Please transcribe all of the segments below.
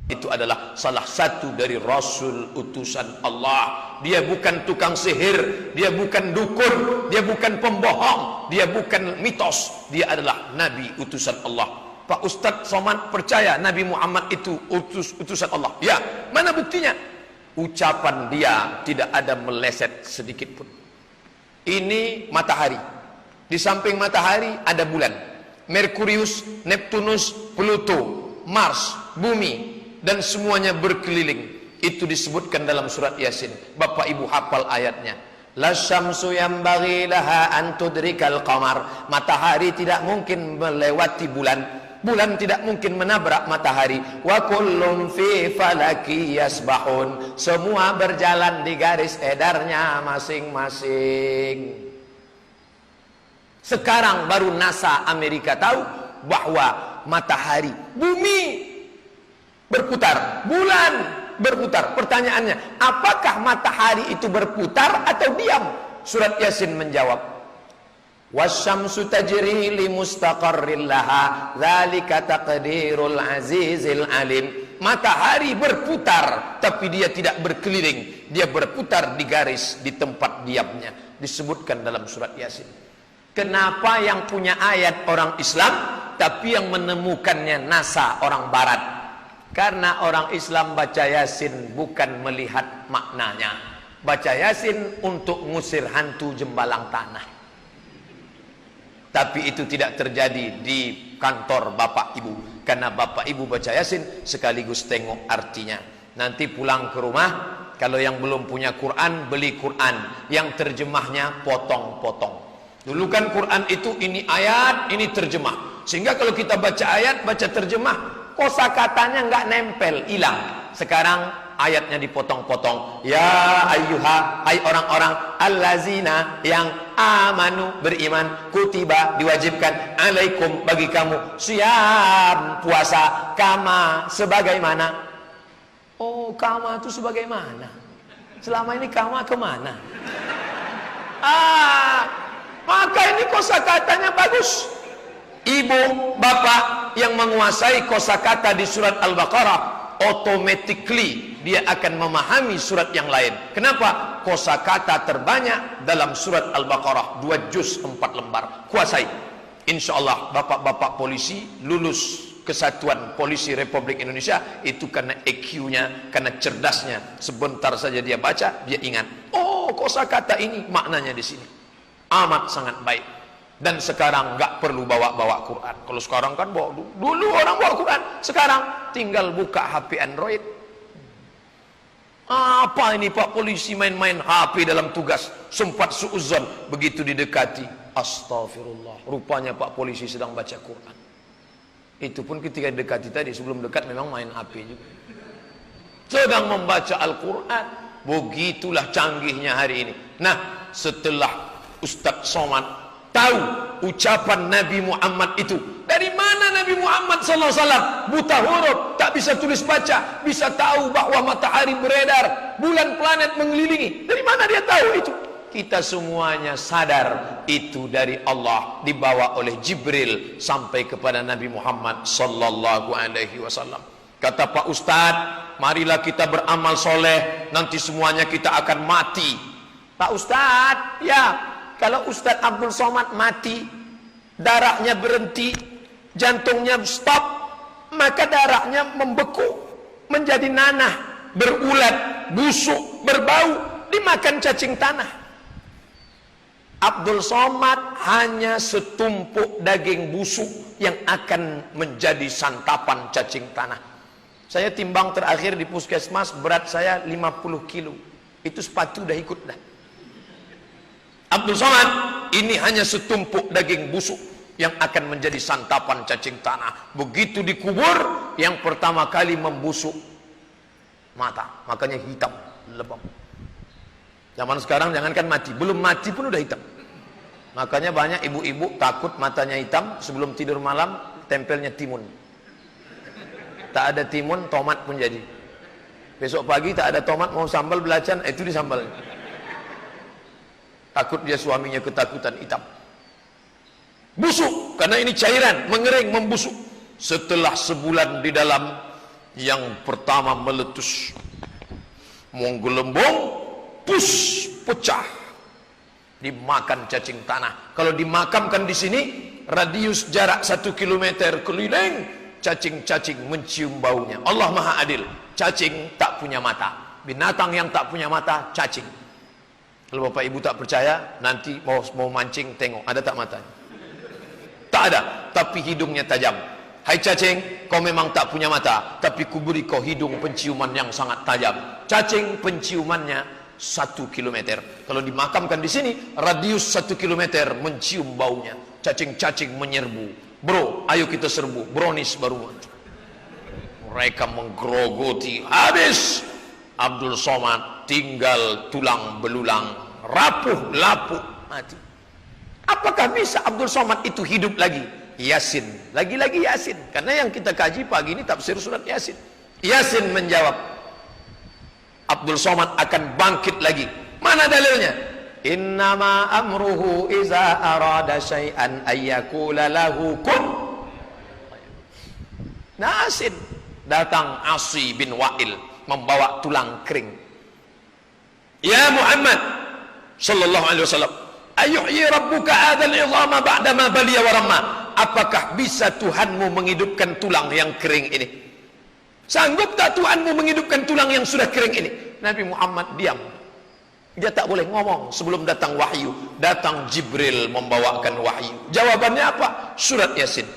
itu adalah salah satu dari Rasul utusan Allah. Dia bukan tukang sihir, dia bukan dukun, dia bukan pembohong, dia bukan mitos. Dia adalah Nabi utusan Allah. Pak Ustadz Somad percaya Nabi Muhammad itu utusan Allah. Ya, mana buktinya? Ucapan dia tidak ada meleset sedikit pun. Ini matahari. Di samping matahari ada bulan, Merkurius, Neptunus, Pluto, Mars, bumi, dan semuanya berkeliling. Itu disebutkan dalam surat Yasin. Bapak Ibu hafal ayatnya. La syamsu yanbaghi laha an tudrikal qamar. Matahari tidak mungkin melewati bulan. Bulan tidak mungkin menabrak matahari. Wa kullum fi falaki yasbahun. Semua berjalan di garis edarnya masing-masing. Sekarang baru NASA Amerika tahu bahwa matahari, bumi berputar, bulan berputar. Pertanyaannya, apakah matahari itu berputar atau diam? Surat Yasin menjawab, wasyamsu tajri li mustaqarril laha dzalika taqdirul azizil alim. Matahari berputar tapi dia tidak berkeliling, dia berputar di garis di tempat diamnya. Disebutkan dalam surat Yasin. Kenapa yang punya ayat orang Islam tapi yang menemukannya NASA orang barat? Karena orang Islam baca Yasin bukan melihat maknanya. Baca Yasin untuk ngusir hantu jembalang tanah. Tapi itu tidak terjadi di kantor Bapak Ibu. Karena Bapak Ibu baca Yasin sekaligus tengok artinya. Nanti pulang ke rumah, kalau yang belum punya Quran, beli Quran. Yang terjemahnya potong-potong. Dulu kan Quran itu ini ayat, ini terjemah. Sehingga kalau kita baca ayat, baca terjemah, kosakatanya nggak nempel, hilang. Sekarang ayatnya dipotong-potong. Ya ayyuha, hai orang-orang allazina yang amanu, beriman, kutiba, diwajibkan, alaikum, bagi kamu, siyam, puasa, kama, sebagaimana. Oh, kama itu sebagaimana? Selama ini kama kemana? Maka ini kosakatanya bagus. Ibu, bapak yang menguasai kosakata di surat Al-Baqarah, automatically dia akan memahami surat yang lain. Kenapa? Kosakata terbanyak dalam surat Al-Baqarah, 2 juz 4 lembar. Kuasai. Insya Allah bapak-bapak polisi lulus Kesatuan Polisi Republik Indonesia itu karena EQ-nya, karena cerdasnya. Sebentar saja dia baca, dia ingat. Oh, kosakata ini maknanya di sini. Amat sangat baik. Dan sekarang nggak perlu bawa-bawa Quran. Kalau sekarang kan bawa, dulu orang bawa Quran, sekarang tinggal buka HP Android. Apa ini Pak Polisi main-main HP dalam tugas? Sempat suuzon, begitu didekati, astagfirullah, rupanya Pak Polisi sedang baca Quran. Itu pun ketika didekati tadi, sebelum dekat memang main HP juga. Sedang membaca Al-Quran. Begitulah canggihnya hari ini. Nah, setelah Ustadz Somad tahu ucapan Nabi Muhammad itu, dari mana Nabi Muhammad SAW buta huruf, tak bisa tulis baca, bisa tahu bahwa matahari beredar, bulan planet mengelilingi? Dari mana dia tahu itu? Kita semuanya sadar itu dari Allah, dibawa oleh Jibril sampai kepada Nabi Muhammad SAW. Kata Pak Ustadz, marilah kita beramal soleh, nanti semuanya kita akan mati. Pak Ustadz, ya, kalau Ustadz Abdul Somad mati, darahnya berhenti, jantungnya stop, maka darahnya membeku, menjadi nanah, berulat, busuk, berbau, dimakan cacing tanah. Abdul Somad hanya setumpuk daging busuk yang akan menjadi santapan cacing tanah. Saya timbang terakhir di puskesmas, berat saya 50 kilo. Itu sepatu udah ikut dah. Abdul Somad ini hanya setumpuk daging busuk yang akan menjadi santapan cacing tanah. Begitu dikubur, yang pertama kali membusuk mata, makanya hitam lebam. Zaman sekarang jangankan mati, belum mati pun udah hitam. Makanya banyak ibu-ibu takut matanya hitam, sebelum tidur malam tempelnya timun. Tak ada timun, tomat pun jadi. Besok pagi tak ada tomat, mau sambal belacan, itu disambal. Takut dia suaminya ketakutan, hitam. Busuk, karena ini cairan, mengering, membusuk. Setelah sebulan di dalam Yang pertama meletus, menggelembung, pus, pecah, dimakan cacing tanah. Kalau dimakamkan di sini, radius jarak 1 kilometer keliling, cacing-cacing mencium baunya. Allah Maha Adil. Cacing tak punya mata. Binatang yang tak punya mata, cacing. Kalau Bapak Ibu tak percaya, nanti mau mancing, tengok ada tak matanya? Tak ada, tapi hidungnya tajam. Hai cacing, kau memang tak punya mata, tapi kuberi kau hidung penciuman yang sangat tajam. Cacing penciumannya 1 kilometer. Kalau dimakamkan di sini, radius 1 kilometer mencium baunya. Cacing-cacing menyerbu. Bro, ayo kita serbu. Brownies baru muncul. Mereka menggerogoti. Habis. Abdul Somad tinggal tulang belulang, rapuh, lapuk, mati. Apakah bisa Abdul Somad itu hidup lagi? Yasin, lagi-lagi Yasin. Karena yang kita kaji pagi ini tafsir surat Yasin. Yasin menjawab, Abdul Somad akan bangkit lagi. Mana dalilnya? Innama amruhu iza arada syai'an ayyakula lahu kun. Yasin. Datang Asi bin Wa'il membawa tulang kering. Ya Muhammad sallallahu alaihi wasallam, ayuhyi rabbuka adzal idhama ba'da ma baliya wa ramma. Apakah bisa Tuhanmu menghidupkan tulang yang kering ini? Sanggup tak Tuhanmu menghidupkan tulang yang sudah kering ini? Nabi Muhammad diam. Dia tak boleh ngomong sebelum datang wahyu. Datang Jibril membawakan wahyu. Jawabannya apa? Surat Yasin.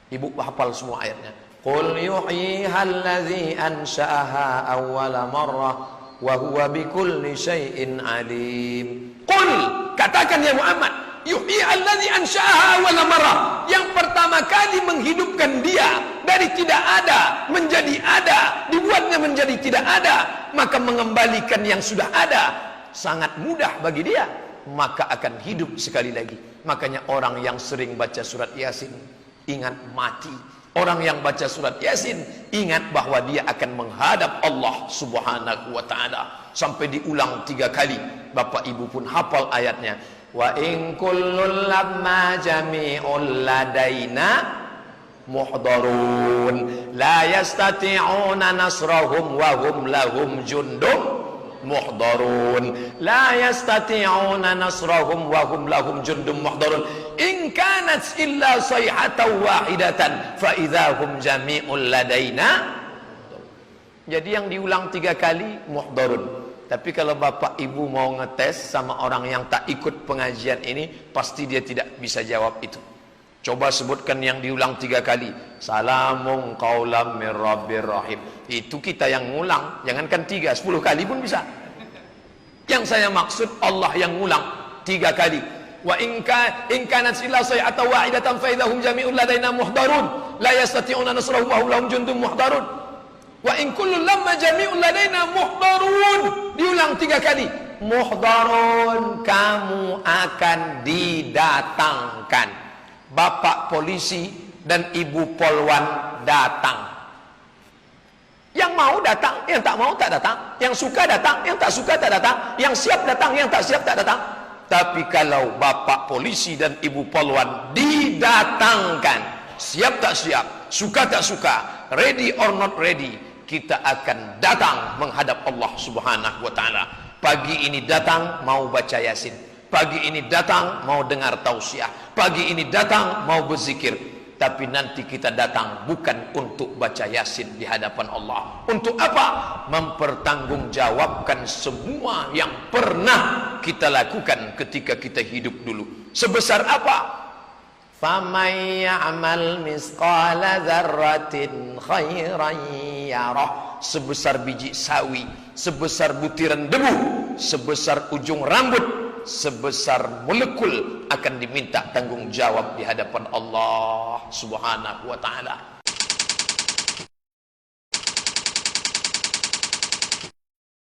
Ibu hafal semua ayatnya. Qul yuhyiha allazi ansha'aha awwala marrah wa huwa bikulli syai'in alim. Qul, katakan ya Muhammad, yuhyiha allazi ansha'aha awwala marrah, yang pertama kali menghidupkan dia dari tidak ada menjadi ada, dibuatnya menjadi tidak ada, maka mengembalikan yang sudah ada sangat mudah bagi dia, maka akan hidup sekali lagi. Makanya orang yang sering baca surat Yasin ingat mati. Orang yang baca surat Yasin ingat bahwa dia akan menghadap Allah Subhanahu wa ta'ala. Sampai diulang 3 kali. Bapak Ibu pun hafal ayatnya. Wa in kullun lamma jami'un ladaina muhdarun la yastati'una nasrahum wa hum lahum jundum muhdarun la yastati'una nasrahum wa hum lahum jundum muhdarun in kanat illa sayhatan wahidatan fa idahum jami'un ladaina. Jadi yang diulang 3 kali muhdarun. Tapi kalau Bapak Ibu mau ngetes sama orang yang tak ikut pengajian ini, pasti dia tidak bisa jawab itu. Coba sebutkan yang diulang 3 kali. Salamun qaulam mir rabbir rahim. Itu kita yang ngulang. Jangankan 3, 10 kali pun bisa. Yang saya maksud Allah yang ngulang 3 kali. Wa in kanat illa sayhatan wahidatan fa idahum jami'un ladaina muhdarun la yastati'una nasrahum wa hum lahum jundum muhdarun. Wa in kullu lamma jami'un ladaina muhdarun. Diulang 3 kali. Muhdarun, kamu akan didatangkan. Bapak polisi dan ibu polwan datang. Yang mau datang, yang tak mau tak datang. Yang suka datang, yang tak suka tak datang. Yang siap datang, yang tak siap tak datang. Tapi kalau bapak polisi dan ibu polwan didatangkan, siap tak siap, suka tak suka, ready or not ready, kita akan datang menghadap Allah Subhanahu wa ta'ala. Pagi ini datang mau baca Yasin, pagi ini datang mau dengar tausiah, pagi ini datang mau berzikir. Tapi nanti kita datang bukan untuk baca Yasin di hadapan Allah. Untuk apa? Mempertanggungjawabkan semua yang pernah kita lakukan ketika kita hidup dulu. Sebesar apa? فَمَنْ يَعْمَلْ مِثْقَالَ ذَرَّةٍ خَيْرًا يَرَهُ. Sebesar biji sawi, sebesar butiran debu, sebesar ujung rambut, sebesar molekul akan diminta tanggung jawab di hadapan Allah Subhanahu wa ta'ala.